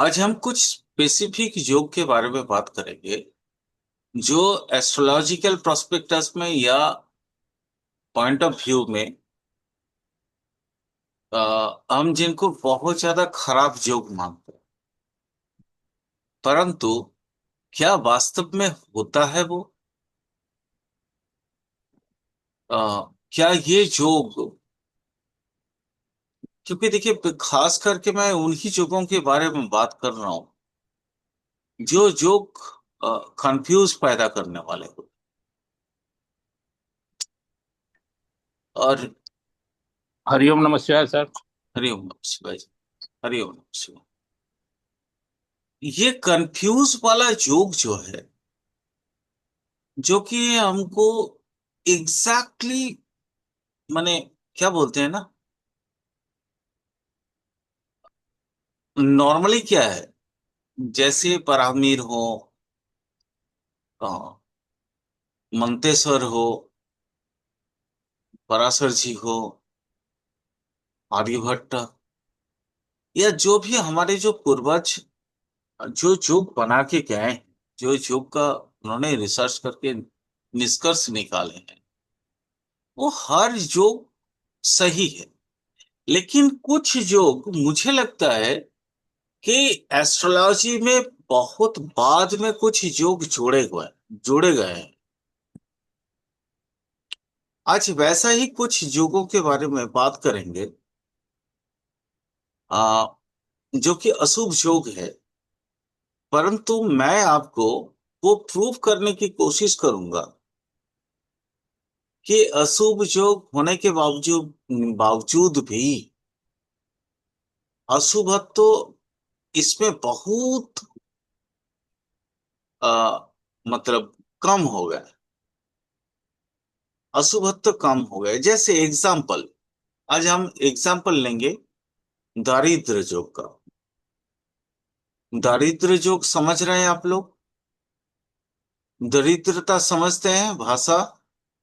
आज हम कुछ स्पेसिफिक योग के बारे में बात करेंगे जो एस्ट्रोलॉजिकल प्रोस्पेक्टस में या पॉइंट ऑफ व्यू में हम जिनको बहुत ज्यादा खराब योग मानते हैं, परंतु क्या वास्तव में होता है वो? अ, क्या ये योग, क्योंकि देखिए खास करके मैं उन्हीं योगों के बारे में बात कर रहा हूँ जो योग कंफ्यूज पैदा करने वाले हो। और हरिओम नमस्कार सर। हरिओम नमः शिवाय जी। हरिओम नमः शिवाय। ये कंफ्यूज वाला योग जो है, जो कि हमको एग्जैक्टली माने क्या बोलते हैं ना, नॉर्मली क्या है, जैसे परामीर हो, अ, मंतेश्वर हो, पराशर जी हो, आर्यभट्ट, या जो भी हमारे जो पूर्वज जो योग बना के गए हैं, जो योग का उन्होंने रिसर्च करके निष्कर्ष निकाले हैं, वो हर योग सही है। लेकिन कुछ योग मुझे लगता है कि एस्ट्रोलॉजी में बहुत बाद में कुछ योग जोड़े गए हैं। आज वैसा ही कुछ योगों के बारे में बात करेंगे, आ, जो कि अशुभ योग है, परंतु मैं आपको वो प्रूव करने की कोशिश करूंगा कि अशुभ योग होने के बावजूद बावजूद भी अशुभत्व इसमें बहुत मतलब कम हो गया। अशुभत्व कम हो गए। जैसे एग्जाम्पल, आज हम एग्जाम्पल लेंगे दारिद्र योग का। दारिद्र योग समझ रहे हैं आप लोग? दरिद्रता समझते हैं, भाषा,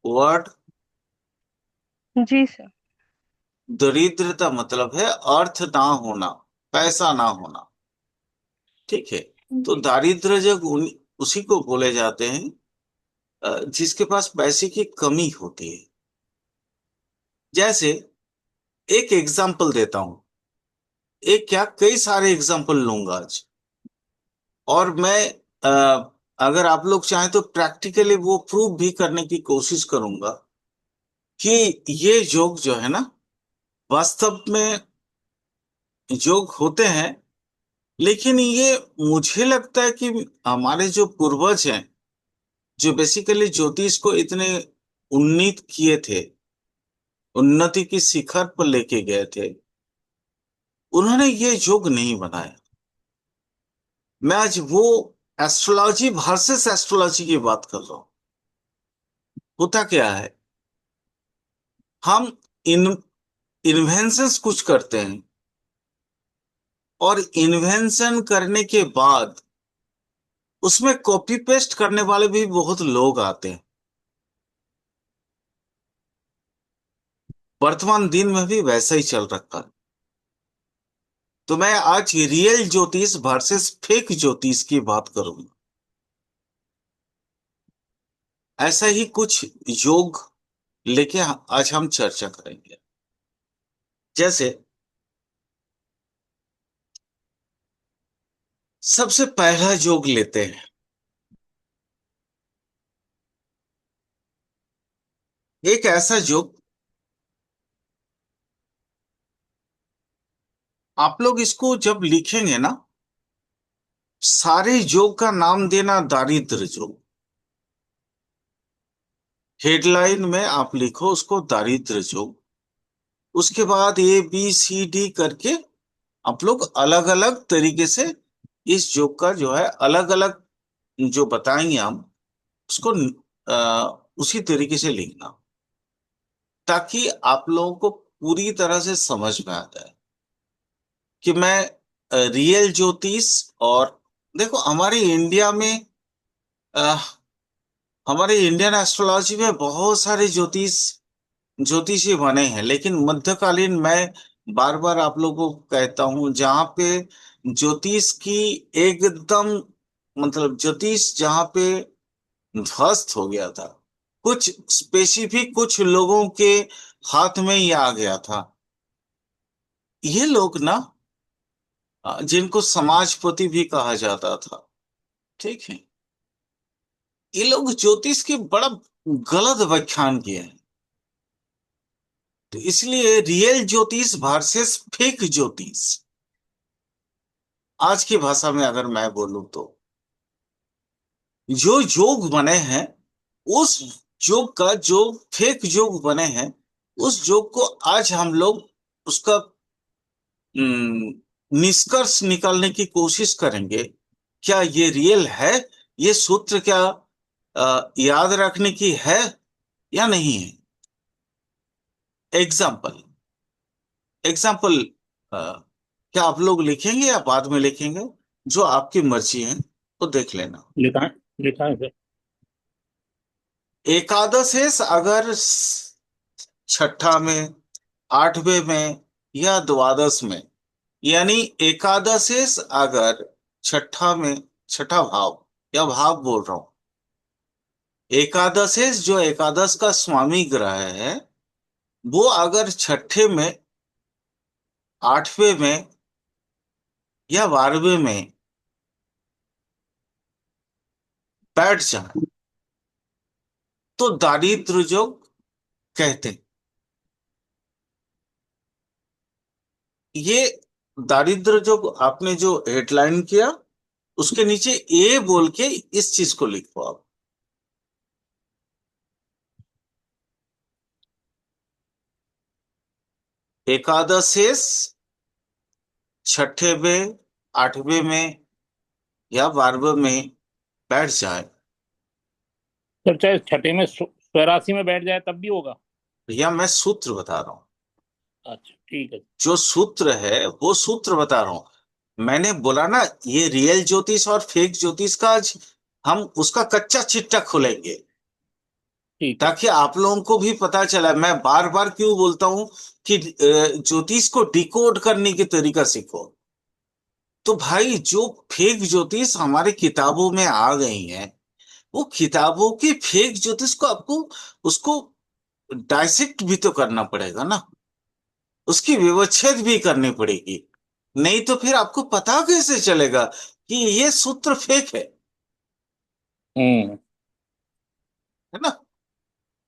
वर्ड। जी सर। दरिद्रता मतलब है अर्थ ना होना, पैसा ना होना। ठीक है। तो जी। दारिद्र जब उसी को बोले जाते हैं जिसके पास पैसे की कमी होती है। जैसे एक एग्जाम्पल देता हूं, एक क्या कई सारे एग्जाम्पल लूंगा आज। और मैं अगर आप लोग चाहें तो प्रैक्टिकली वो प्रूव भी करने की कोशिश करूंगा कि ये योग जो है ना, वास्तव में योग होते हैं। लेकिन ये मुझे लगता है कि हमारे जो पूर्वज हैं, जो बेसिकली ज्योतिष को इतने उन्नीत किए थे, उन्नति की शिखर पर लेके गए थे, उन्होंने ये योग नहीं बनाया। मैं आज वो एस्ट्रोलॉजी वर्सेस एस्ट्रोलॉजी की बात कर रहा हूं। होता क्या है, हम इन इन्वेंशंस कुछ करते हैं, और इन्वेंशन करने के बाद उसमें कॉपी पेस्ट करने वाले भी बहुत लोग आते हैं। वर्तमान दिन में भी वैसा ही चल रखा है। तो मैं आज रियल ज्योतिष वर्सेस फेक ज्योतिष की बात करूंगा। ऐसा ही कुछ योग लेके आज हम चर्चा करेंगे। जैसे सबसे पहला योग लेते हैं, एक ऐसा योग, आप लोग इसको जब लिखेंगे ना, सारे योग का नाम देना दारिद्र योग। हेडलाइन में आप लिखो उसको दारिद्र योग। उसके बाद ए बी सी डी करके आप लोग अलग अलग तरीके से इस योग का जो है अलग अलग जो बताएंगे हम उसको उसी तरीके से लिखना, ताकि आप लोगों को पूरी तरह से समझ में आ जाए कि मैं रियल ज्योतिष, और देखो हमारे इंडिया में अ, हमारे इंडियन एस्ट्रोलॉजी में बहुत सारे ज्योतिषी बने हैं, लेकिन मध्यकालीन मैं बार बार आप लोगों को कहता हूं, जहां पे ज्योतिष की एकदम, मतलब ज्योतिष जहां पे ध्वस्त हो गया था, कुछ स्पेसिफिक कुछ लोगों के हाथ में ही आ गया था। ये लोग ना, जिनको समाजपति भी कहा जाता था, ठीक है, ये लोग ज्योतिष के बड़ा गलत व्याख्यान किए हैं। तो इसलिए रियल ज्योतिष वर्सेस फेक ज्योतिष, आज की भाषा में अगर मैं बोलूं तो, जो योग बने हैं, उस योग का जो फेक योग बने हैं, उस योग को आज हम लोग उसका निष्कर्ष निकालने की कोशिश करेंगे। क्या ये रियल है? ये सूत्र क्या याद रखने की है या नहीं है? एग्जाम्पल, एग्जाम्पल, क्या आप लोग लिखेंगे या बाद में लिखेंगे? जो आपकी मर्जी है तो देख लेना। लिखा है, लिखा है सर। एकादशेष अगर छठा में, आठवें में या द्वादश में, यानी एकादशेष अगर छठा में, छठा भाव या भाव बोल रहा हूं, एकादशेष जो एकादश का स्वामी ग्रह है, वो अगर छठे में, आठवें में या बारहवें में बैठ जाए तो दारिद्र्य योग कहते हैं। ये दारिद्र्य योग आपने जो हेडलाइन किया, उसके नीचे ए बोल के इस चीज को लिखो आप। एकादशेष छठे में, आठवें में या बारहवें में बैठ जाए, सर चाहे छठे में स्वराशि में बैठ जाए तब भी होगा? भैया मैं सूत्र बता रहा हूं। अच्छा ठीक है। जो सूत्र है वो सूत्र बता रहा हूं। मैंने बोला ना, ये रियल ज्योतिष और फेक ज्योतिष का आज हम उसका कच्चा चिट्ठा खोलेंगे, ठीक है। ताकि आप लोगों को भी पता चला। मैं बार बार क्यों बोलता हूं कि ज्योतिष को डिकोड करने की तरीका सीखो। तो भाई, जो फेक ज्योतिष हमारे किताबों में आ गई हैं, वो किताबों की फेक ज्योतिष को आपको उसको डाइसेक्ट भी तो करना पड़ेगा ना, उसकी विवच्छेद भी करनी पड़ेगी। नहीं तो फिर आपको पता कैसे चलेगा कि ये सूत्र फेक हम्म। है ना?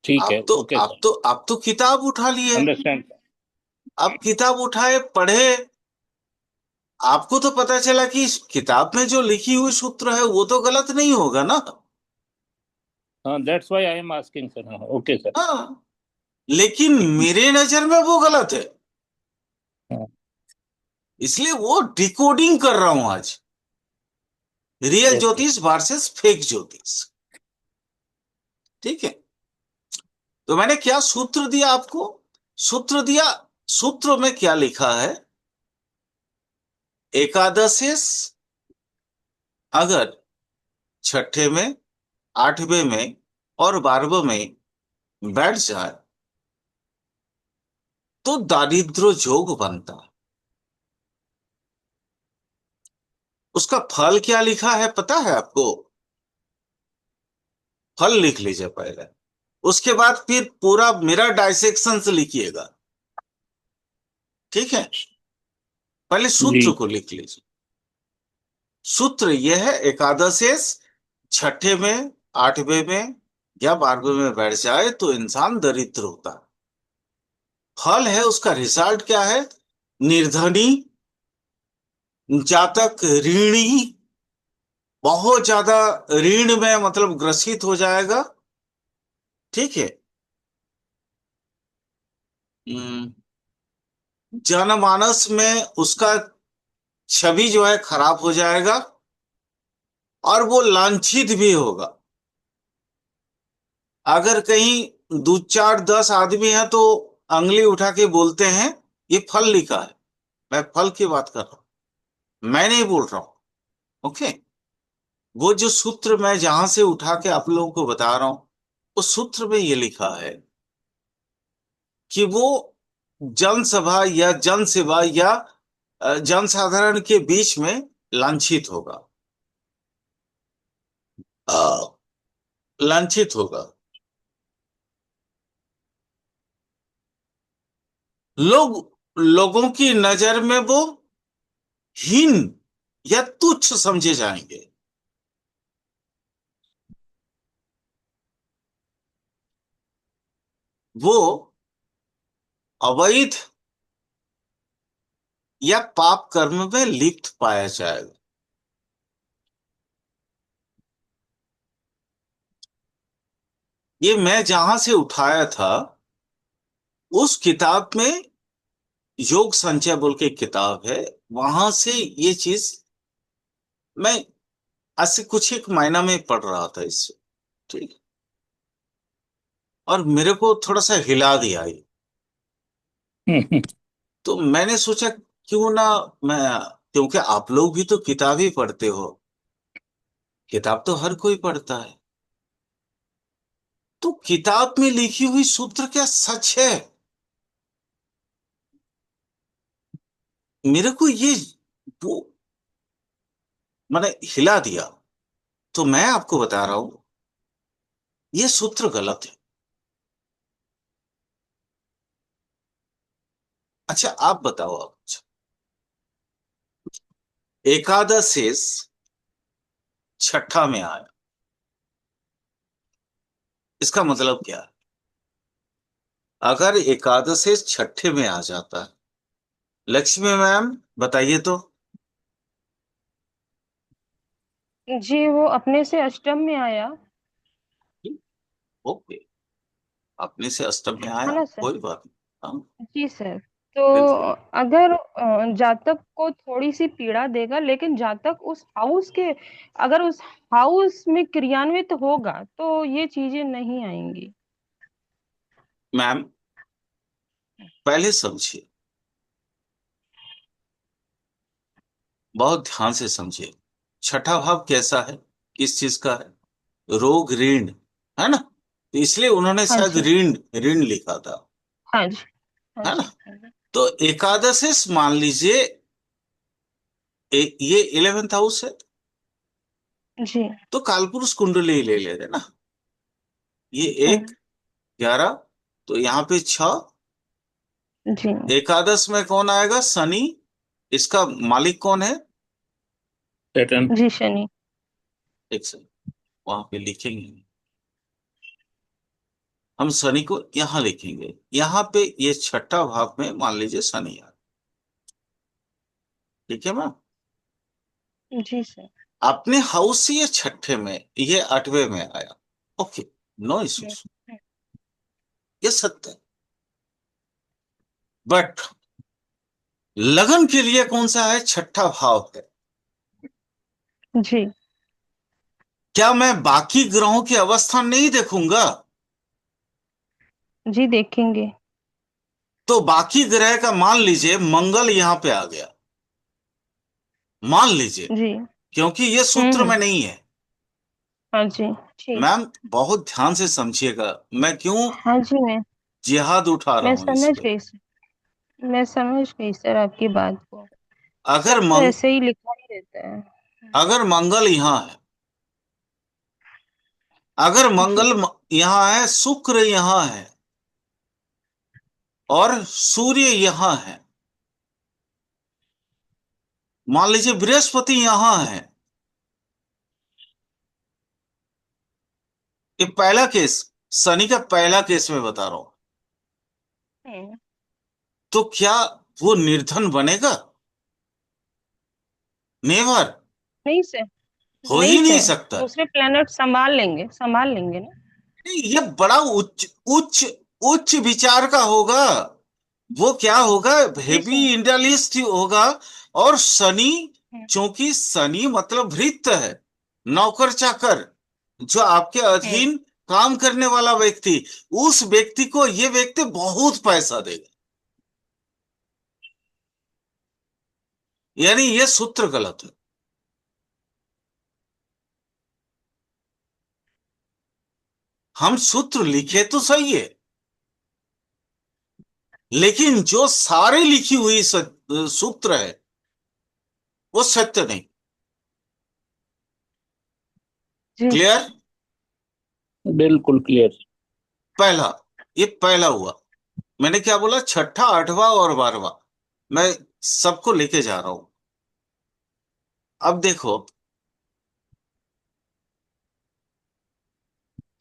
ठीक है, आप तो ओके आप सर। तो आप तो किताब उठा लिए, अंडरस्टैंड। आप किताब उठाए, पढ़े, आपको तो पता चला कि इस किताब में जो लिखी हुई सूत्र है वो तो गलत नहीं होगा ना। हाँ, that's why I am asking sir. हाँ, ओके सर। हाँ, लेकिन मेरे नजर में वो गलत है, हाँ। इसलिए वो डिकोडिंग कर रहा हूं आज। Real okay. ज्योतिष वर्सेस फेक ज्योतिष, ठीक है? तो मैंने क्या सूत्र दिया आपको? सूत्र दिया। सूत्र में क्या लिखा है? एकादशेष अगर छठे में, आठवें में और बारहवें में बैठ जाए तो दारिद्र्य योग बनता है। उसका फल क्या लिखा है पता है आपको? फल लिख लीजिए पहले, उसके बाद फिर पूरा मेरा डाइसेक्शन से लिखिएगा, ठीक है? पहले जी। सूत्र को लिख लीजिए। सूत्र यह है, एकादशेष छठे में, आठवें में या बारहवें में बैठ जाए तो इंसान दरिद्र होता है। फल है, उसका रिजल्ट क्या है? निर्धनी, जातक ऋणी, बहुत ज्यादा ऋण में मतलब ग्रसित हो जाएगा, ठीक है? हम्म, जनमानस में उसका छवि जो है खराब हो जाएगा, और वो लांछित भी होगा। अगर कहीं दो चार 10 आदमी हैं तो अंगली उठा के बोलते हैं ये फल लिखा है। मैं फल की बात कर रहा हूं, मैं नहीं बोल रहा हूं। ओके? वो जो सूत्र मैं जहां से उठा के आप लोगों को बता रहा हूं, उस सूत्र में ये लिखा है कि वो जनसभा या जनसेवा या जनसाधारण के बीच में लांछित होगा, अ, लांछित होगा। लोगों की नजर में वो हीन या तुच्छ समझे जाएंगे। वो अवैध या पाप कर्म में लिप्त पाया जाएगा। ये मैं जहां से उठाया था, उस किताब में, योग संचय बोल के एक किताब है, वहां से ये चीज मैं आज से कुछ एक महीना में पढ़ रहा था इससे। ठीक। और मेरे को थोड़ा सा हिला दिया ये। हम्म। तो मैंने सोचा क्यों ना मैं, क्योंकि आप लोग भी तो किताब ही पढ़ते हो, किताब तो हर कोई पढ़ता है, तो किताब में लिखी हुई सूत्र क्या सच है? मेरे को ये वो मैंने हिला दिया। तो मैं आपको बता रहा हूं, ये सूत्र गलत है। अच्छा आप बताओ आप। एकादश शेष छठा में आया, इसका मतलब क्या है? अगर एकादश शेष छठे में आ जाता है, लक्ष्मी मैम बताइए तो। जी, वो अपने से अष्टम में आया। ओके, अपने से अष्टम में आया, है ना सर? कोई बात नहीं। हाँ, जी सर। तो बिल्कुल। अगर जातक को थोड़ी सी पीड़ा देगा, लेकिन जातक उस हाउस के, अगर उस हाउस में क्रियान्वित होगा तो ये चीजें नहीं आएंगी। मैम पहले समझिए, बहुत ध्यान से समझिए। छठा भाव कैसा है, किस चीज का है? रोग ऋण, है ना? तो इसलिए उन्होंने हाँ शायद जी। ऋण ऋण लिखा था, हाँ जी। हाँ है ना? जी। हाँ जी। तो एकादशेश मान लीजिए, ये 11th हाउस है, जी। तो कालपुरुष कुंडली ले ले रहे ना। ये एक, हम्म। 11, तो यहाँ पे 6। जी। एकादश में कौन आएगा? शनि। इसका मालिक कौन है? सैटर्न। जी शनि। एक सेकंड, वहां पे लिखेंगे, हम शनि को यहाँ लिखेंगे। यहाँ पे ये छठा भाव में मान लीजिए शनि आ, ठीक है मैम? जी सर। अपने हाउस से ये छठे में, ये 8वें में आया। ओके, नो हम्म। इश्यूज, ये सत्य है। बट लगन के लिए कौन सा है? छठा भाव है। जी। क्या मैं बाकी ग्रहों की अवस्था नहीं देखूंगा? जी देखेंगे। तो बाकी ग्रह का मान लीजिए मंगल यहां पे आ गया, मान लीजिए, जी। क्योंकि ये सूत्र में हम्म। नहीं है। हाँ जी। ठीक। मैम बहुत ध्यान से समझिएगा, मैं क्यों हाँ जी, जिहाद उठा रहा मैं हूं इस समझ पे। गई सर। मैं समझ गई सर आपकी बात को। अगर सब तो ऐसे ही लिखा ही रहता है। अगर मंगल यहां है, अगर जी। मंगल यहां है, शुक्र यहां है, और सूर्य यहां है, मान लीजिए बृहस्पति यहां है, ये पहला केस, शनि का पहला केस में बता रहा हूं, हम्म। तो क्या वो निर्धन बनेगा? नेवर, नहीं सर। हो नहीं ही नहीं सर। सकता। दूसरे प्लेनेट संभाल लेंगे ना। नहीं, ये बड़ा उच्च उच्च उच्च विचार का होगा। वो क्या होगा? जी हेवी सर। इंटेलिजेंस होगा। और शनि, हम्म। चूंकि शनि मतलब भृत्य है, नौकर चाकर, जो आपके हम्म। अधीन काम करने वाला व्यक्ति, उस व्यक्ति को ये व्यक्ति बहुत पैसा देगा। यानी ये सूत्र गलत है। हम सूत्र लिखे तो सही है, लेकिन जो सारे लिखी हुई सूत्र है वो सत्य नहीं। जी क्लियर? सर। बिल्कुल क्लियर। पहला, ये पहला हुआ। मैंने क्या बोला? छठा, आठवां और 12वां, मैं सबको लेके जा रहा हूं। अब देखो,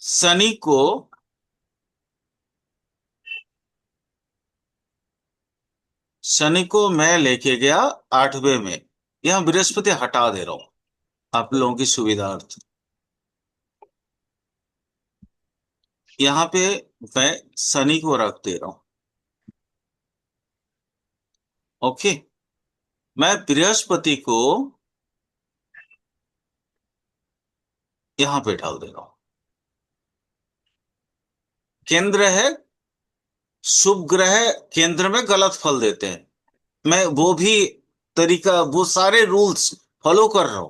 शनि को मैं लेके गया 8वें में। यहां बृहस्पति हटा दे रहा हूं आप लोगों की सुविधार्थ। यहाँ पे मैं शनि को रख दे रहा हूं। ओके, मैं बृहस्पति को यहां पे डाल दे रहा हूं। केंद्र है, शुभ ग्रह केंद्र में गलत फल देते हैं। मैं वो भी तरीका, वो सारे रूल्स फॉलो कर रहा हूं।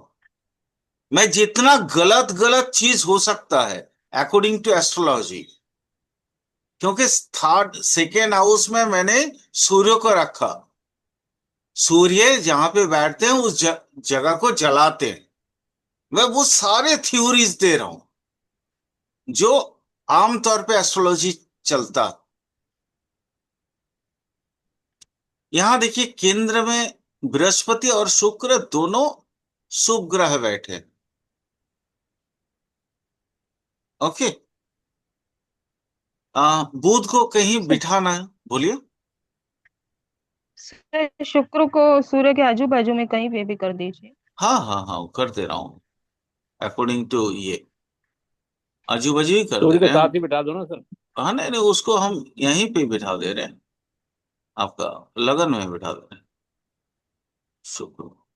मैं जितना गलत गलत चीज हो सकता है अकॉर्डिंग टू एस्ट्रोलॉजी, क्योंकि थर्ड सेकेंड हाउस में मैंने सूर्य को रखा। सूर्य जहां पे बैठते हैं उस जगह को जलाते हैं। मैं वो सारे थ्योरीज दे रहा हूं जो आमतौर पे एस्ट्रोलॉजी चलता। यहां देखिए, केंद्र में बृहस्पति और शुक्र दोनों शुभ ग्रह बैठे। ओके, बुध को कहीं बिठाना है, बोलिए। सर शुक्र को सूर्य के आजू बाजू में कहीं पे भी कर दीजिए। हाँ हाँ हाँ, कर दे रहा हूं अकॉर्डिंग टू ये, आजू बाजू ही कर दे सूर्य के रहे हैं साथ हम। ही बिठा दो ना सर। हाँ, नहीं नहीं, उसको हम यहीं पे बिठा दे रहे हैं, आपका लगन में बिठा दे रहे हैं शुक्र को।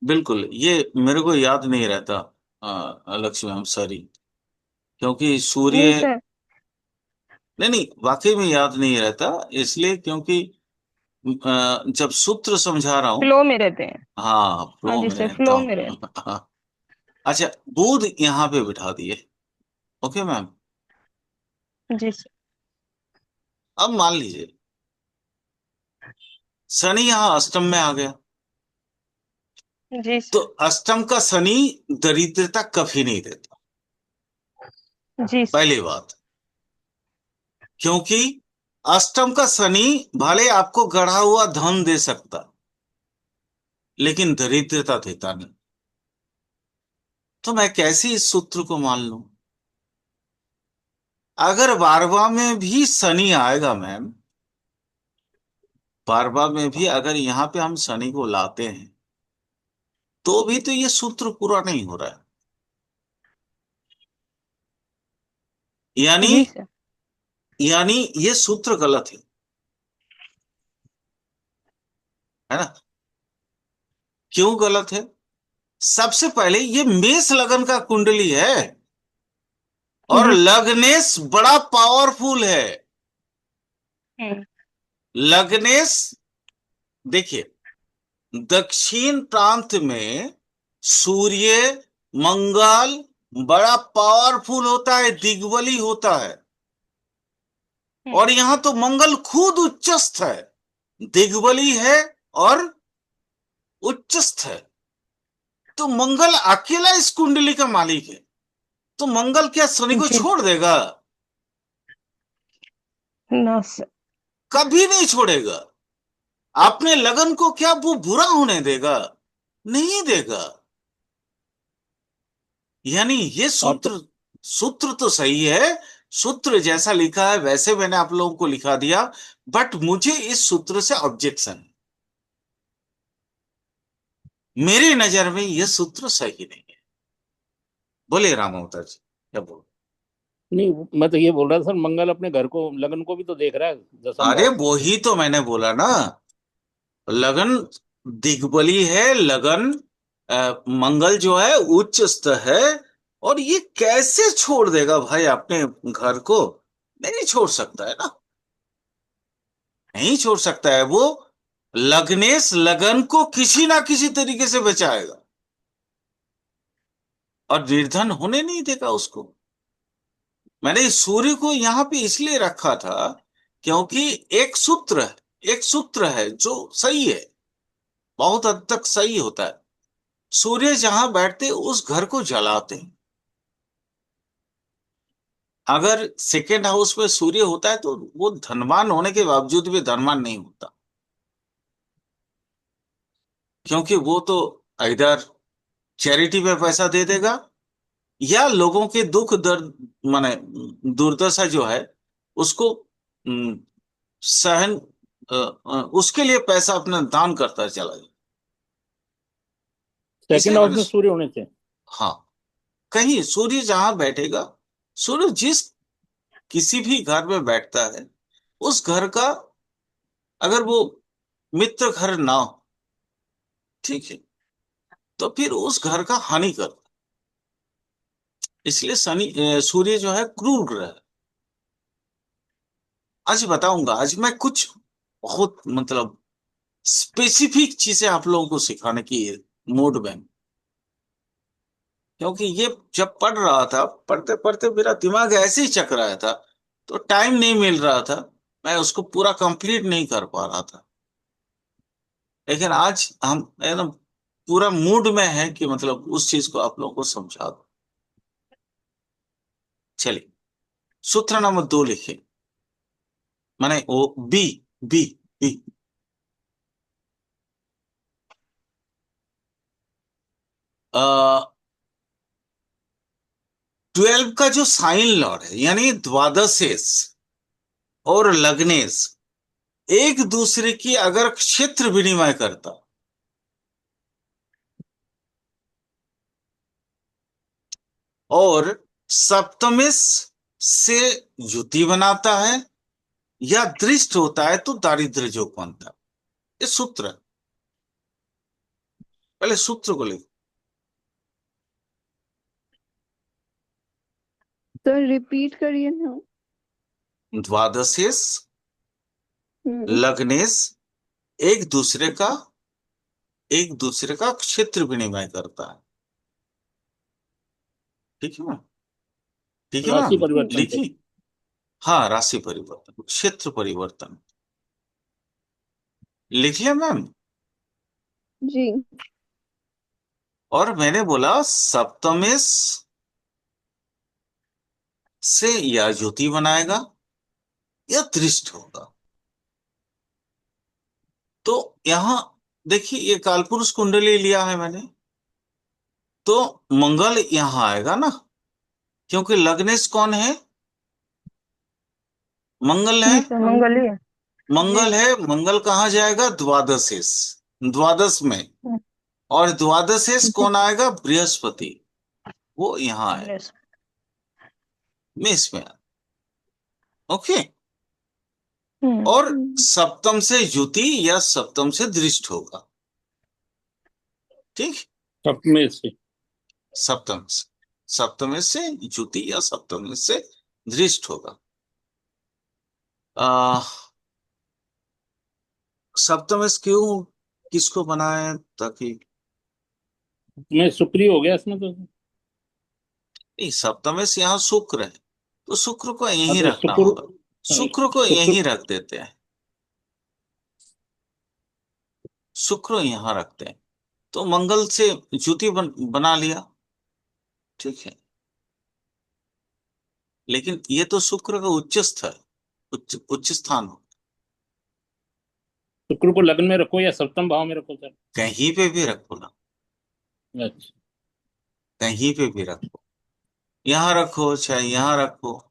बिल्कुल, ये मेरे को याद नहीं रहता लक्ष्मी मैम, सॉरी। क्योंकि नहीं सूर्य, सर। नहीं नहीं, वाकई में याद नहीं रहता। इसलिए क्योंकि जब सूत्र समझा रहा हूं। फ्लो में रहते हैं। हाँ, हाँ फ्लो जी में सर, रहता फ्लो में रहते हूँ। अच्छा, बुध यहाँ पे बिठा दिए। Okay ma'am. हैं। जी सर। अब मान लीजिए शनि यहाँ अष्टम में आ गया, जी तो सर। अष्टम का शनि दरिद्रता कभी नहीं देता, जी सर। पहली बात। क्योंकि अष्टम का शनि भले आपको गढ़ा हुआ धन दे सकता, लेकिन दरिद्रता देता नहीं। तो मैं कैसे इस सूत्र को मान लूं? अगर 12वां में भी शनि आएगा मैम, 12वां में भी अगर यहाँ पे हम शनि को लाते हैं, तो भी तो ये सूत्र पूरा नहीं हो रहा है। यानी जी सर। यानी ये सूत्र गलत है ना? क्यों गलत है? सबसे पहले ये मेष लगन का कुंडली है, और जी सर। लग्नेश बड़ा पावरफुल है। हम्म। लग्नेश, देखिए, दक्षिण प्रांत में सूर्य, मंगल बड़ा पावरफुल होता है, दिग्बली होता है। और हम्म। यहां तो मंगल खुद उच्चस्थ है, दिग्बली है और उच्चस्थ है। तो मंगल अकेला इस कुंडली का मालिक है। तो मंगल क्या शनि को जी छोड़ देगा? ना सर। कभी नहीं छोड़ेगा। अपने लगन को क्या वो बुरा होने देगा? नहीं देगा। यानी ये और तो सूत्र, सूत्र तो सही है, सूत्र जैसा लिखा है वैसे मैंने आप लोगों को लिखा दिया। बट मुझे इस सूत्र से ऑब्जेक्शन है। मेरी नजर में यह सूत्र सही नहीं है। बोले राम अवतार जी, क्या बोल? नहीं, मैं तो ये बोल रहा था सर, मंगल अपने घर को, लगन को भी तो देख रहा है, दसम अरे भाव को। वो ही तो मैंने बोला ना, लगन दिग्बली है, लगन मंगल जो है उच्च स्तर है। और ये कैसे छोड़ देगा भाई अपने घर को? नहीं छोड़ सकता है ना, नहीं छोड़ सकता है वो। लग्नेश लगन को किसी ना किसी तरीके से बचाएगा, और निर्धन होने नहीं देगा उसको। मैंने इस सूर्य को यहां पे इसलिए रखा था क्योंकि एक सूत्र है जो सही है, बहुत हद तक सही होता है। सूर्य जहां बैठते उस घर को जलाते हैं। अगर सेकेंड हाउस में सूर्य होता है तो वो धनवान होने के बावजूद भी धनवान नहीं होता, क्योंकि वो तो इधर चैरिटी में पैसा दे देगा या लोगों के दुख दर्द माने दुर्दशा जो है उसको हम्म, सहन उसके लिए पैसा अपना दान करता चला जाए। सेकंड इसलिए हाउस मैंने में सूर्य होने से। हाँ, कहीं सूर्य जहां बैठेगा, सूर्य जिस किसी भी घर में बैठता है उस घर का, अगर वो मित्र घर ना हो, ठीक है, तो फिर उस घर का हानि करता है। इसलिए सूर्य जो है क्रूर ग्रह है। आज बताऊंगा, आज मैं कुछ बहुत मतलब स्पेसिफिक चीजें आप लोगों को सिखाने की मूड में, क्योंकि ये जब पढ़ रहा था, पढ़ते पढ़ते मेरा दिमाग ऐसे ही चकराया था, तो टाइम नहीं मिल रहा था, मैं उसको पूरा कंप्लीट नहीं कर पा रहा था। लेकिन आज हम एकदम पूरा मूड में है कि मतलब उस चीज को आप लोगों को समझा दो। चलिए, सूत्र नंबर 2 लिखे, माने वो बी, बी, बी। 12 का जो साइन लॉर्ड है, यानी द्वादशेश और लग्नेश एक दूसरे की अगर क्षेत्र विनिमय करता, और सप्तमेश से युति बनाता है या दृष्ट होता है, तो दारिद्र्य योग बनता है। ये सूत्र है, पहले सूत्र को लिखो। सर रिपीट करिए ना। द्वादशेश, हम्म। लग्नेश एक दूसरे का क्षेत्र विनिमय करता है। ठीक है ना? ठीक है राशि मैम, परिवर्तन से। लिखी। हाँ, राशि परिवर्तन, क्षेत्र परिवर्तन लिख लिया मैम। जी। और मैंने बोला सप्तमेश से या युति बनाएगा या दृष्ट होगा। तो यहां देखिए, ये कालपुरुष कुंडली लिया है मैंने, तो मंगल यहां आएगा ना, क्योंकि लग्नेश कौन है? मंगल है। जी सर, मंगल ही है। जी। मंगल है, मंगल कहाँ जाएगा? द्वादशेश, द्वादश में। हम्म, और द्वादशेश जी। कौन आएगा? बृहस्पति, वो यहाँ है, यस। मेष में। ओके। हम्म। और सप्तम से युति या सप्तम से दृष्ट होगा। ठीक। सप्तमेश से। सप्तम से, सप्तम से युति या सप्तम से दृष्ट होगा। आ, सप्तमेश क्यों, किसको बनाए? ताकि मैं सुक्रिय हो गया इसमें तो। नहीं, सप्तमेश यहाँ शुक्र है, तो शुक्र को हाँ यहीं तो रखना शुक्र। होगा। शुक्र को शुक्र। यहीं रख देते हैं, शुक्र यहां रखते हैं, तो मंगल से ज्योति बना लिया। ठीक है, लेकिन ये तो शुक्र का उच्च स्तर, उच्च उच्च स्थान हो। शुक्र को लग्न में रखो या सप्तम भाव में रखो सर? कहीं पे भी रखो ना, अच्छा। कहीं पे भी रखो, यहां रखो चाहे यहां रखो,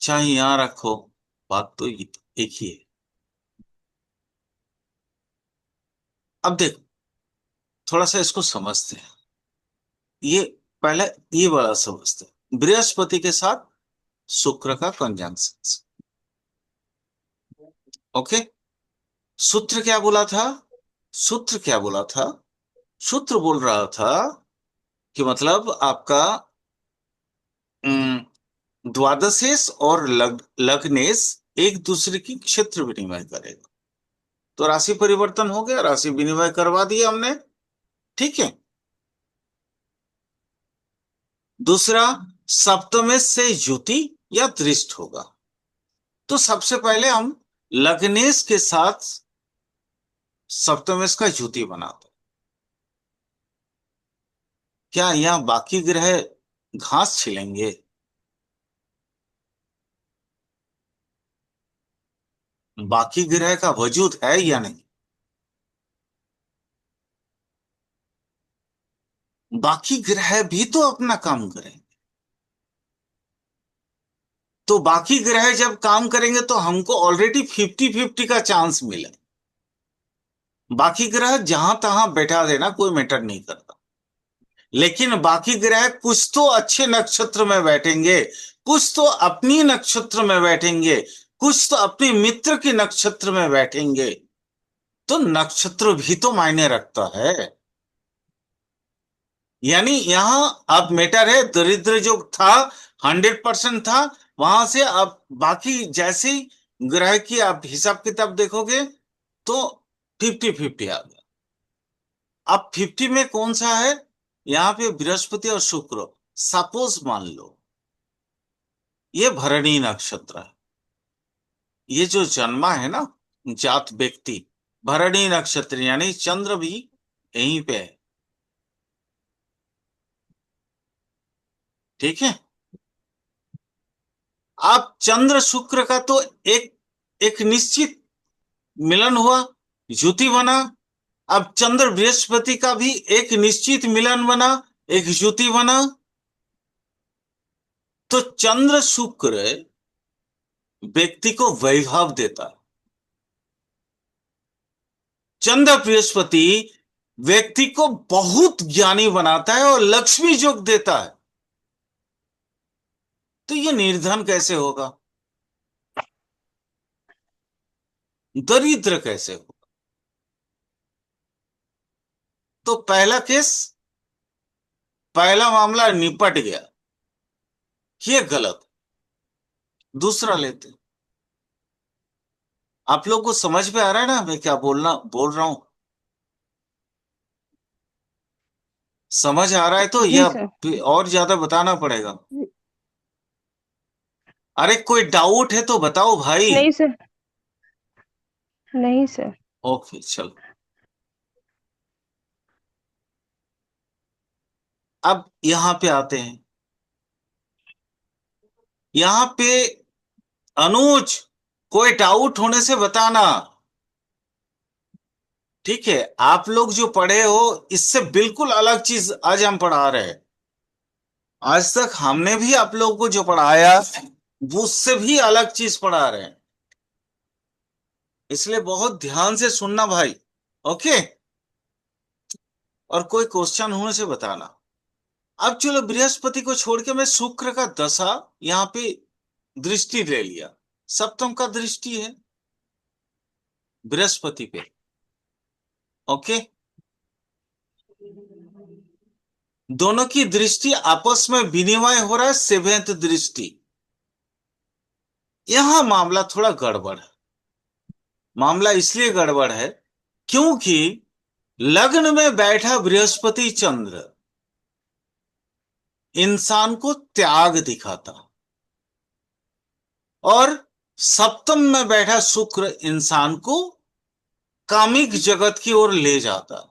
चाहे यहां रखो, बात तो एक ही है। अब देखो, थोड़ा सा इसको समझते हैं। ये पहले ये वाला समझते हैं, बृहस्पति के साथ शुक्र का कंजंक्शन। ओके। सूत्र क्या बोला था? सूत्र क्या बोला था? सूत्र बोल रहा था कि मतलब आपका द्वादशेश और लग्नेश एक दूसरे की क्षेत्र विनिमय करेगा। तो राशि परिवर्तन हो गया, राशि विनिमय करवा दिया हमने। ठीक है। दूसरा, सप्तमेश से युति या दृष्ट होगा। तो सबसे पहले हम लग्नेश के साथ सप्तमेश का युति बनाते हैं। क्या यहाँ बाकी ग्रह घास छिलेंगे? बाकी ग्रह का वजूद है या नहीं? बाकी ग्रह भी तो अपना काम करेंगे। तो बाकी ग्रह जब काम करेंगे तो हमको ऑलरेडी 50-50 का चांस मिले। बाकी ग्रह जहां तहां बैठा देना कोई मैटर नहीं करता, लेकिन बाकी ग्रह कुछ तो अच्छे नक्षत्र में बैठेंगे, कुछ तो अपनी नक्षत्र में बैठेंगे, कुछ तो अपने मित्र के नक्षत्र में बैठेंगे। तो नक्षत्र भी तो मायने रखता है। यानी यहां अब मैटर है, दरिद्र जो था 100% था, वहां से अब बाकी जैसे ही ग्रह की आप हिसाब किताब देखोगे तो 50-50 आ गया। अब 50 में कौन सा है? यहां पे बृहस्पति और शुक्र। सपोज मान लो ये भरणी नक्षत्र है, ये जो जन्मा है ना जात व्यक्ति, भरणी नक्षत्र, यानी चंद्र भी यहीं पे है। ठीक है, आप चंद्र शुक्र का तो एक एक निश्चित मिलन हुआ, युति बना। अब चंद्र बृहस्पति का भी एक निश्चित मिलन बना, एक युति बना। तो चंद्र शुक्र व्यक्ति को वैभव देता है, चंद्र बृहस्पति व्यक्ति को बहुत ज्ञानी बनाता है और लक्ष्मी योग देता है। तो ये निर्धन कैसे होगा? दरिद्र कैसे होगा? तो पहला केस, पहला मामला निपट गया, ये गलत। दूसरा लेते, आप लोग को समझ में आ रहा है ना मैं क्या बोल रहा हूं? समझ आ रहा है तो जी यह सर। और ज्यादा बताना पड़ेगा? अरे कोई डाउट है तो बताओ भाई। नहीं सर, नहीं सर। ओके चलो, अब यहां पे आते हैं। यहां पे अनुज, कोई डाउट होने से बताना। ठीक है, आप लोग जो पढ़े हो इससे बिल्कुल अलग चीज आज हम पढ़ा रहे हैं। आज तक हमने भी आप लोगों को जो पढ़ाया वो उससे भी अलग चीज पढ़ा रहे हैं, इसलिए बहुत ध्यान से सुनना भाई। ओके, और कोई क्वेश्चन होने से बताना। अब चलो बृहस्पति को छोड़ के मैं शुक्र का दशा यहां पे दृष्टि ले लिया, सप्तम का दृष्टि है बृहस्पति पे। ओके, दोनों की दृष्टि आपस में विनिमय हो रहा है, सेवेंथ दृष्टि। यहां मामला थोड़ा गड़बड़ है। मामला इसलिए गड़बड़ है क्योंकि लग्न में बैठा बृहस्पति चंद्र इंसान को त्याग दिखाता, और सप्तम में बैठा शुक्र इंसान को कामिक जगत की ओर ले जाता।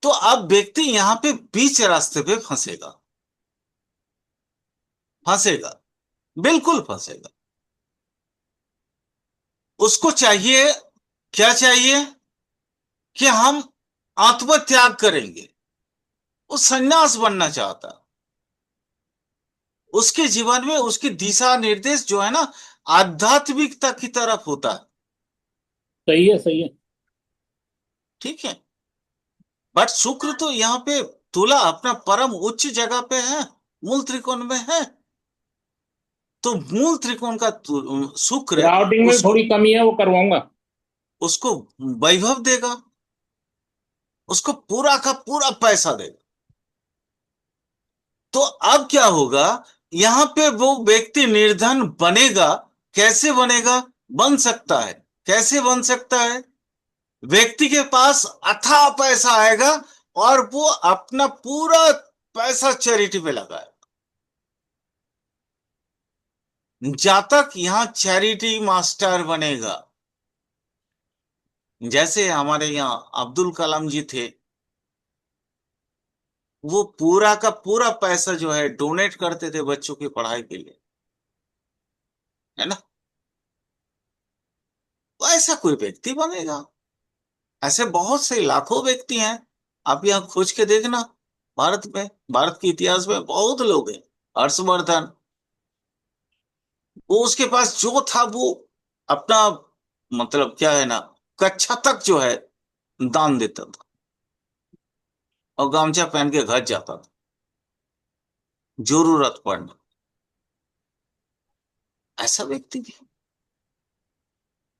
तो अब व्यक्ति यहां पे बीच रास्ते पे फंसेगा, फंसेगा, बिल्कुल फंसेगा। उसको चाहिए, क्या चाहिए? कि हम आत्मत्याग करेंगे। वो सन्यास बनना चाहता, उसके जीवन में उसकी दिशा निर्देश जो है ना आध्यात्मिकता की तरफ होता है। सही है, सही है। ठीक है, बट शुक्र तो यहाँ पे तुला अपना परम उच्च जगह पे है, मूल त्रिकोण में है। तो मूल त्रिकोण का शुक्र राउटिंग में उसको थोड़ी कमी है, वो करवाऊंगा। उसको वैभव देगा, उसको पूरा का पूरा पैसा देगा। तो अब क्या होगा? यहां पे वो व्यक्ति निर्धन बनेगा। कैसे बनेगा? बन सकता है। कैसे बन सकता है? व्यक्ति के पास अथाह पैसा आएगा और वो अपना पूरा पैसा चैरिटी पे लगाए। जातक यहाँ चैरिटी मास्टर बनेगा। जैसे हमारे यहाँ अब्दुल कलाम जी थे, वो पूरा का पूरा पैसा जो है डोनेट करते थे बच्चों की पढ़ाई के लिए, है ना। तो ऐसा कोई व्यक्ति बनेगा। ऐसे बहुत से लाखों व्यक्ति हैं, आप यहाँ खोज के देखना। भारत में, भारत के इतिहास में बहुत लोग हैं। हर्षवर्धन, वो उसके पास जो था वो अपना, मतलब क्या है ना, कक्षा तक जो है दान देता था और गामछा पहन के घर जाता था जरूरत पड़ने। ऐसा व्यक्ति भी।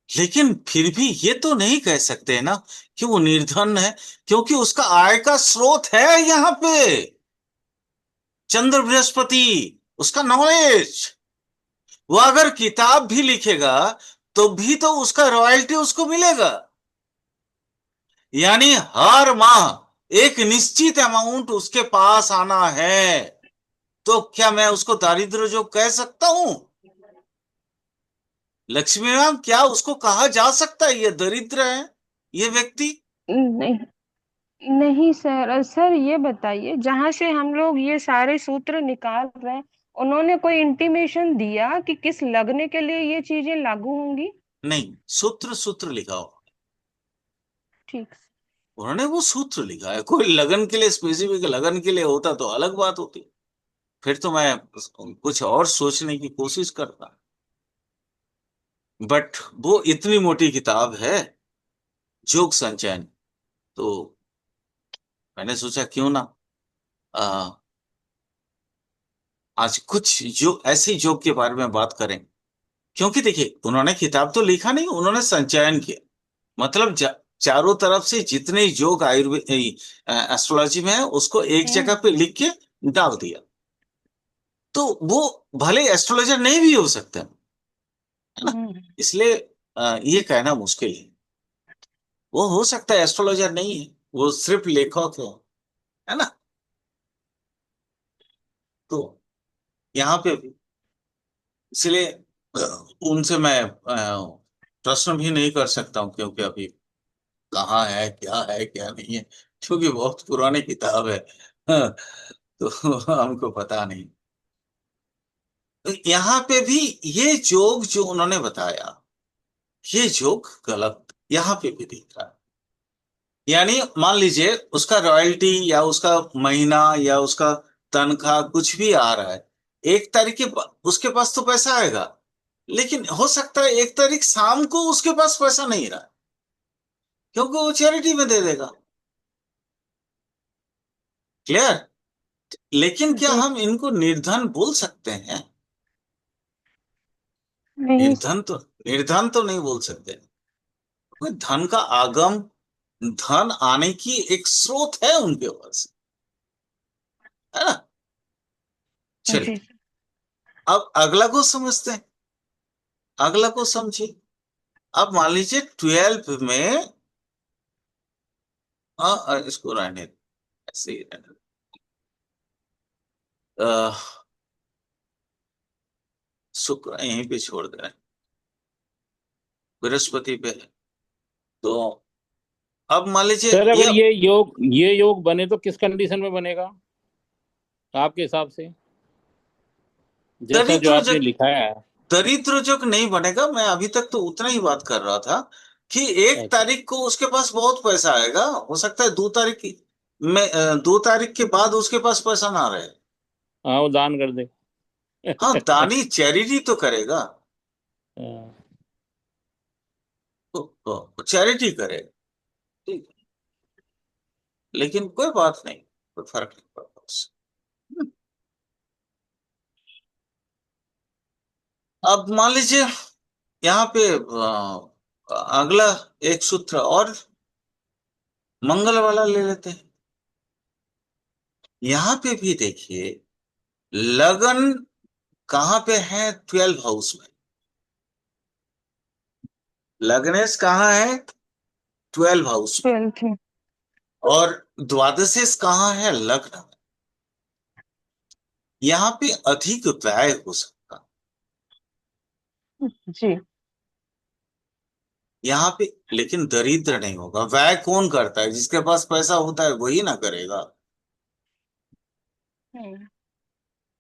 लेकिन फिर भी ये तो नहीं कह सकते हैं ना कि वो निर्धन है, क्योंकि उसका आय का स्रोत है यहाँ पे चंद्र बृहस्पति, उसका नॉलेज। वो अगर किताब भी लिखेगा तो भी तो उसका रॉयल्टी उसको मिलेगा। यानी हर माह एक निश्चित अमाउंट उसके पास आना है। तो क्या मैं उसको दारिद्र जो कह सकता हूं? लक्ष्मीराम, क्या उसको कहा जा सकता है ये दरिद्र है ये व्यक्ति? नहीं, नहीं सर, सर ये बताइए, जहां से हम लोग ये सारे सूत्र निकाल रहे हैं, उन्होंने कोई इंटीमेशन दिया कि किस लगने के लिए ये चीजें लागू होंगी? नहीं, सूत्र सूत्र लिखा हो। ठीक। उन्होंने वो सूत्र लिखा है। कोई लगन के लिए, स्पेसिफिक लगन के लिए होता तो अलग बात होती, फिर तो मैं कुछ और सोचने की कोशिश करता। बट वो इतनी मोटी किताब है, जोग संचयन, तो मैंने सोचा क्यों ना आ, आज कुछ जो ऐसी जोग के बारे में बात करें। क्योंकि देखिए, उन्होंने किताब तो लिखा नहीं, उन्होंने संचयन किया। मतलब चारों तरफ से जितने योग आयुर्वेद एस्ट्रोलॉजी में है उसको एक जगह पे लिख के डाल दिया। तो वो भले एस्ट्रोलॉजर नहीं भी हो सकते हैं, है ना। हम्म। इसलिए ये कहना मुश्किल है। वो हो सकता है एस्ट्रोलॉजर नहीं है, वो सिर्फ लेखक है ना। तो यहाँ पे भी इसलिए उनसे मैं प्रश्न भी नहीं कर सकता हूँ, क्योंकि अभी कहाँ है क्या नहीं है, क्योंकि बहुत पुरानी किताब है। हाँ, तो हमको पता नहीं। तो यहाँ पे भी ये जोग जो उन्होंने बताया, ये जोग गलत यहाँ पे भी दिख रहा है। यानी मान लीजिए उसका रॉयल्टी या उसका महीना या उसका तनख्वाह कुछ भी आ रहा है, एक तारीख के उसके पास तो पैसा आएगा। लेकिन हो सकता है एक तारीख शाम को उसके पास पैसा नहीं रहा, क्योंकि वो चैरिटी में दे देगा। क्लियर? लेकिन क्या जी। हम इनको निर्धन बोल सकते हैं? नहीं। निर्धन तो, निर्धन तो नहीं बोल सकते, क्योंकि धन का आगम, धन आने की एक स्रोत है उनके पास, है ना। चलिए, जी। अब अगला को समझते हैं। अगला को समझिए। अब मान लीजिए 12 में, इसको रहने दो, ऐसे ही रहने दो। शुक्र यहीं पे छोड़ दे रहे हैं, बृहस्पति पे है। तो अब मान लीजिए सर ये अगर ये योग बने तो किस कंडीशन में बनेगा आपके हिसाब से, जैसा जो दरिद्र आपने जग, लिखा है? दरिद्र जग नहीं बनेगा। मैं अभी तक तो उतना ही बात कर रहा था कि एक अच्छा। तारीख को उसके पास बहुत पैसा आएगा, हो सकता है 2 तारीख के बाद उसके पास पैसा ना रहे। हाँ, वो दान कर दे। हाँ, दानी चैरिटी तो करेगा, हाँ। तो चैरिटी करेगा, ठीक है। लेकिन कोई बात नहीं, कोई फर्क नहीं पड़ता उससे। अब मान लीजिए यहाँ पे अगला एक सूत्र और मंगल वाला ले लेते हैं। यहाँ पे भी देखिए, लगन कहाँ पे है? 12 हाउस में। लग्नेश कहाँ है? 12 हाउस में। 12th में। और द्वादशेश कहाँ है? लग्न में। यहाँ पे अधिक व्यय हो सकता, जी। यहाँ पे लेकिन दरिद्र नहीं होगा। व्यय कौन करता है? जिसके पास पैसा होता है वही ना करेगा। हम्म।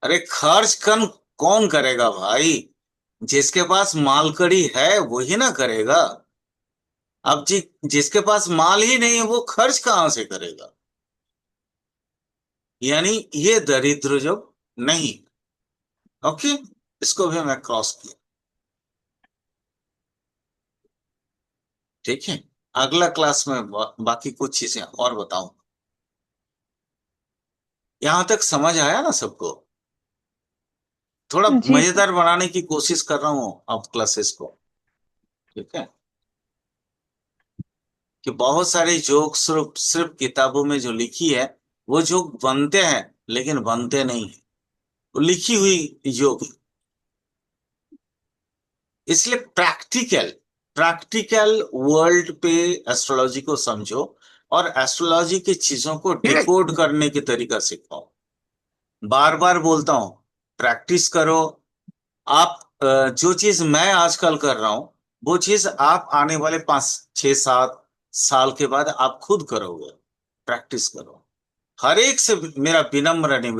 अरे खर्च कौन करेगा भाई? जिसके पास मालकड़ी है वही ना करेगा। अब जिसके पास माल ही नहीं है वो खर्च कहां से करेगा? यानी ये दरिद्र जो नहीं। ओके, इसको भी मैं क्रॉस किया। ठीक है, अगला क्लास में बाकी कुछ चीजें और बताऊं। यहां तक समझ आया ना सबको? थोड़ा जी सर। मजेदार बनाने की कोशिश कर रहा हूं अब क्लासेस को। ठीक है, कि बहुत सारी जोक सिर्फ सिर्फ किताबों में जो लिखी है वो जोक बनते हैं, लेकिन बनते नहीं है। वो लिखी हुई जोक। इसलिए प्रैक्टिकल प्रैक्टिकल वर्ल्ड पे एस्ट्रोलॉजी को समझो और एस्ट्रोलॉजी की चीजों को डिकोड करने के तरीका सीखो। बार बार बोलता हूं, प्रैक्टिस करो। आप जो चीज मैं आजकल कर रहा हूं वो चीज आप आने वाले 5 6 7 साल के बाद आप खुद करोगे। प्रैक्टिस करो। हर एक से मेरा विनम्र निवेदन